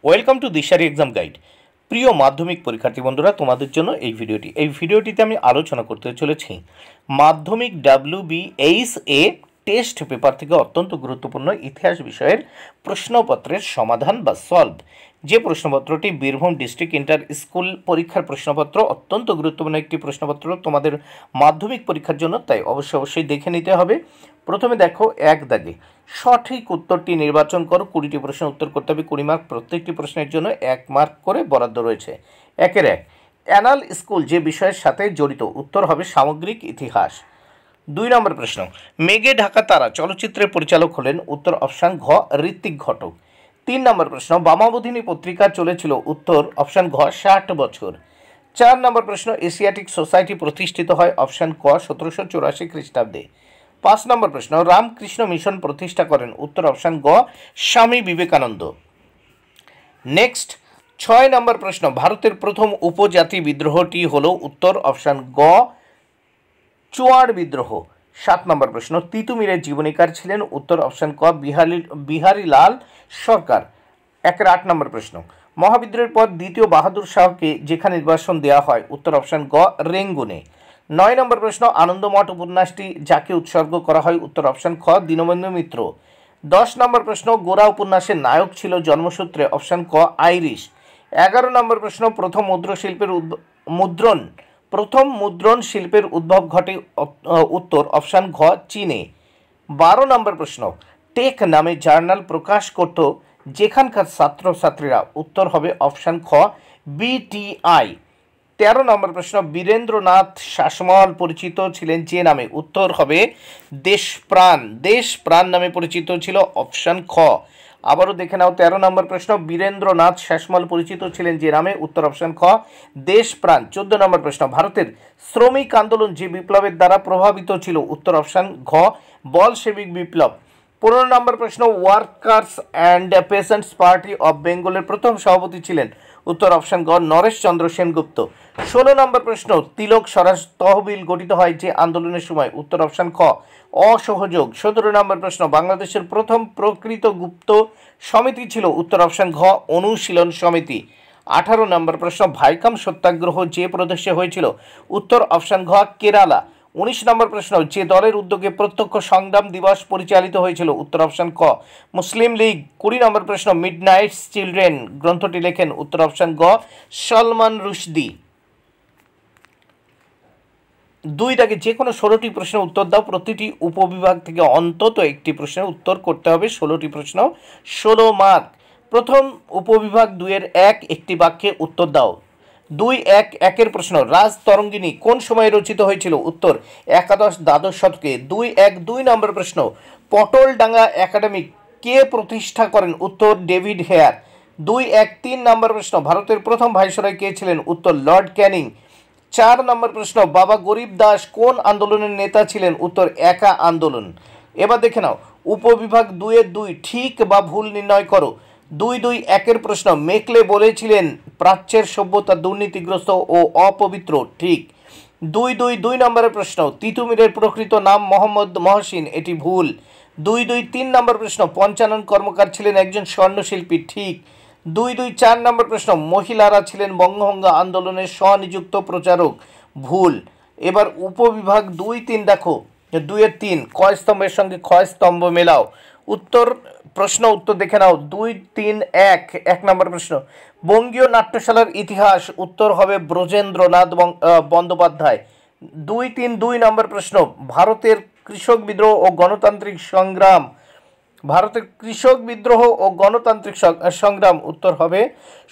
Welcome to Dishari exam guide. প্রিয় মাধ্যমিক পরীক্ষার্থী বন্ধুরা, তোমাদের জন্য এই ভিডিওটিতে আমি আলোচনা করতে চলেছি মাধ্যমিক WBHA টেস্ট পেপার থেকে অত্যন্ত গুরুত্বপূর্ণ ইতিহাস বিষয়ের প্রশ্নপত্রের সমাধান বা সলভ। যে প্রশ্নপত্রটি বীরভূম ডিস্ট্রিক্ট ইন্টার স্কুল পরীক্ষার প্রশ্নপত্র, অত্যন্ত গুরুত্বপূর্ণ একটি প্রশ্নপত্র তোমাদের মাধ্যমিক পরীক্ষার জন্য, তাই অবশ্যই দেখে নিতে হবে। প্রথমে দেখো, এক দাগে সঠিক উত্তরটি নির্বাচন করো। 20টি প্রশ্নের উত্তর করতে হবে, 20 মার্ক। প্রত্যেকটি প্রশ্নের জন্য 1 মার্ক করে বরাদ্দ রয়েছে। একের এক, অ্যানাল স্কুল যে বিষয়ের সাথে জড়িত? উত্তর হবে সামগ্রিক ইতিহাস। 2 নম্বর প্রশ্ন, মেঘে ঢাকা তারা চলচ্চিত্রের পরিচালক হলেন? উত্তর অপশান ঘ ঋত্বিক ঘটক। 3 নম্বর প্রশ্ন, বামাবোধিনী পত্রিকা চলেছিল? উত্তর অপশান ঘ 60 বছর। 4 নম্বর প্রশ্ন, এশিয়াটিক সোসাইটি প্রতিষ্ঠিত হয়? অপশান ক 1784 খ্রিস্টাব্দে। 5 নম্বর প্রশ্ন, রামকৃষ্ণ মিশন প্রতিষ্ঠা করেন? উত্তর অপশান গ স্বামী বিবেকানন্দ। নেক্সট 6 নম্বর প্রশ্ন, ভারতের প্রথম উপজাতি বিদ্রোহটি হল? উত্তর অপশান গ চুয়াড় বিদ্রোহ। 7 নম্বর প্রশ্ন, তিতুমিরের জীবনীকার ছিলেন? উত্তর অপশান ক বিহারীলাল সরকার। 8 নম্বর প্রশ্ন, মহাবিদ্রোহের পর দ্বিতীয় বাহাদুর শাহকে যেখানে নির্বাসন দেওয়া হয়? উত্তর অপশান গ রেঙ্গুনে। 9 নম্বর প্রশ্ন, আনন্দমঠ উপন্যাসটি যাকে উৎসর্গ করা হয়? উত্তর অপশান খ দীনবন্ধু মিত্র। 10 নম্বর প্রশ্ন, গোরা উপন্যাসের নায়ক ছিল জন্মসূত্রে? অপশান ক আইরিশ। 11 নম্বর প্রশ্ন, প্রথম মুদ্রণ শিল্পের উদ্ভব ঘটে? উত্তর অপশান ঘ চীনে। 12 নম্বর প্রশ্ন, টেক নামে জার্নাল প্রকাশ করত যেখানকার ছাত্রছাত্রীরা? উত্তর হবে অপশান খ BTI। 13 নম্বর প্রশ্ন, বীরেন্দ্রনাথ শাসমল পরিচিত ছিলেন যে নামে? উত্তর হবে দেশপ্রাণ নামে পরিচিত ছিল, অপশান খ। আবারও দেখে নাও, 13 নম্বর প্রশ্ন, বীরেন্দ্রনাথ শাসমল পরিচিত ছিলেন যে নামে? উত্তর অপশান খ দেশপ্রাণ। 14 নম্বর প্রশ্ন, ভারতের শ্রমিক আন্দোলন যে বিপ্লবের দ্বারা প্রভাবিত ছিল? উত্তর অপশান ঘ বলশেভিক বিপ্লব। 15 নম্বর প্রশ্ন, workers and patients party of বেঙ্গলের প্রথম সভাপতি ছিলেন? উত্তর অপশান গ নরেশচন্দ্র সেনগুপ্ত। 16 নম্বর প্রশ্ন, তিলক স্বরাজ তহবিল গঠিত হয় যে আন্দোলনের সময়? উত্তর অপশান খ অসহযোগ। 17 নম্বর প্রশ্ন, বাংলাদেশের প্রথম প্রকৃত গুপ্ত সমিতি ছিল? উত্তর অপশান ঘ অনুশীলন সমিতি। 18 নম্বর প্রশ্ন, ভাইকাম সত্যাগ্রহ যে প্রদেশে হয়েছিল? উত্তর অপশান ঘ কেরালা। 19 নম্বর প্রশ্ন, যে দলের উদ্যোগে প্রত্যক্ষ সংগ্রাম দিবস পরিচালিত হয়েছিল? উত্তর অপশান ক মুসলিম লীগ। 20 নম্বর প্রশ্ন, মিডনাইটস চিলড্রেন গ্রন্থটি লেখেন? উত্তর অপশান গ সলমান রুশদি। 2 দাগে যে কোনো 16টি প্রশ্নের উত্তর দাও। প্রতিটি উপবিভাগ থেকে অন্তত একটি প্রশ্নের উত্তর করতে হবে। 16টি প্রশ্ন, 16 মার্ক। প্রথম উপবিভাগ 2-এর 1 একটি বাক্যে উত্তর দাও। 2-1-1 প্রশ্ন, রাজ তরঙ্গিনী কোন সময়ে রচিত হয়েছিল? উত্তর একাদশ-দ্বাদশ শতকে। 2-1-2 নম্বর প্রশ্ন, পটলডাঙ্গা একাডেমি কে প্রতিষ্ঠা করেন? উত্তর ডেভিড হেয়ার। 2-1-3 নম্বর প্রশ্ন, ভারতের প্রথম ভাইসরয় কে ছিলেন? উত্তর লর্ড ক্যানিং। 4 নম্বর প্রশ্ন, বাবা গরিব দাস কোন আন্দোলনের নেতা ছিলেন? উত্তর একা আন্দোলন। এবার দেখে নাও, উপবিভাগ 2-এর 2 ঠিক বা ভুল নির্ণয় করো। 2-2-1 প্রশ্ন, মেকলে বলেছিলেন প্রাচ্যের সভ্যতা দুর্নীতিগ্রস্ত ও অপবিত্র? ঠিক। 2-2-2 নম্বরের প্রশ্ন, তিতুমিরের প্রকৃত নাম মোহাম্মদ মহসিন? এটি ভুল। 2-2-3 নম্বর প্রশ্ন, পঞ্চানন কর্মকার ছিলেন একজন স্বর্ণশিল্পী? ঠিক। 2-2-4 নম্বর প্রশ্ন, মহিলারা ছিলেন বঙ্গভঙ্গ আন্দোলনের স্বনিযুক্ত প্রচারক? ভুল। এবার উপবিভাগ 2-3 দেখো, 2-এর 3 ক স্তম্ভের সঙ্গে খ স্তম্ভ মেলাও। প্রশ্ন উত্তর দেখে নাও। 2-3-1 নম্বর প্রশ্ন, বঙ্গীয় নাট্যশালার ইতিহাস? উত্তর হবে ব্রজেন্দ্রনাথ বন্দ্যোপাধ্যায়। 2-3-2 নম্বর প্রশ্ন, ভারতের কৃষক বিদ্রোহ ও গণতান্ত্রিক সংগ্রাম? উত্তর হবে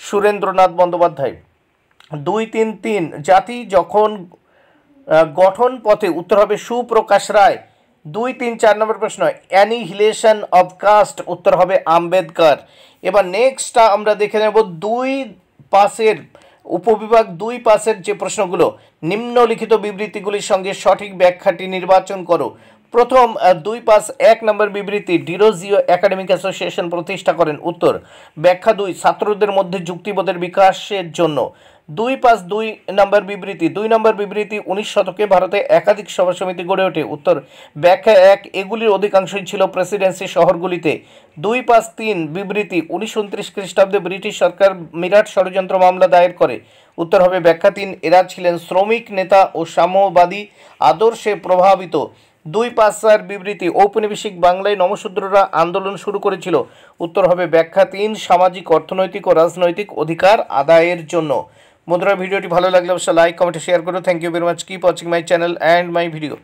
সুরেন্দ্রনাথ বন্দ্যোপাধ্যায়। 2-3-3 জাতি যখন গঠন পথে? উত্তর হবে সুপ্রকাশ রায়। 2-3-4 নম্বর প্রশ্ন, অ্যানিহিলেশন অব কাস্ট? উত্তর হবে আম্বেদকর। এবার নেক্সট আমরা দেখে নেব উপবিভাগ 2 পাশের যে প্রশ্নগুলো, নিম্নলিখিত বিবৃতিগুলির সঙ্গে সঠিক ব্যাখ্যাটি নির্বাচন করো। প্রথম 2-5-1 নম্বর বিবৃতি ডিরোজিও একাডেমিক অ্যাসোসিয়েশন প্রতিষ্ঠা করেন? উত্তর ব্যাখ্যা 2 ছাত্রদের মধ্যে যুক্তিবোধের বিকাশের জন্য। 2-5-2 নম্বর বিবৃতি 2 নম্বর বিবৃতি 19 শতকে ভারতে একাধিক সভা সমিতি গড়ে ওঠে। উত্তর ব্যাখ্যা 1 এগুলির অধিকাংশই ছিল প্রেসিডেন্সি শহরগুলিতে। 2-5-3 বিবৃতি 1929 খ্রিস্টাব্দে ব্রিটিশ সরকার মিরাট ষড়যন্ত্র মামলা দায়ের করে। উত্তর হবে ব্যাখ্যা 3 এরা ছিলেন শ্রমিক নেতা ও সাম্যবাদী আদর্শে প্রভাবিত। 2-5-4 বিবৃতি ঔপনিবেশিক বাংলায় নমশূদ্ররা আন্দোলন শুরু করেছিল। উত্তর হবে ব্যাখ্যা 3 সামাজিক অর্থনৈতিক ও রাজনৈতিক অধিকার আদায়ের জন্য। বন্ধুরা ভিডিওটি ভালো লাগলে অবশ্যই লাইক কমেন্ট শেয়ার করো। Thank you very much. Keep watching my channel and my video.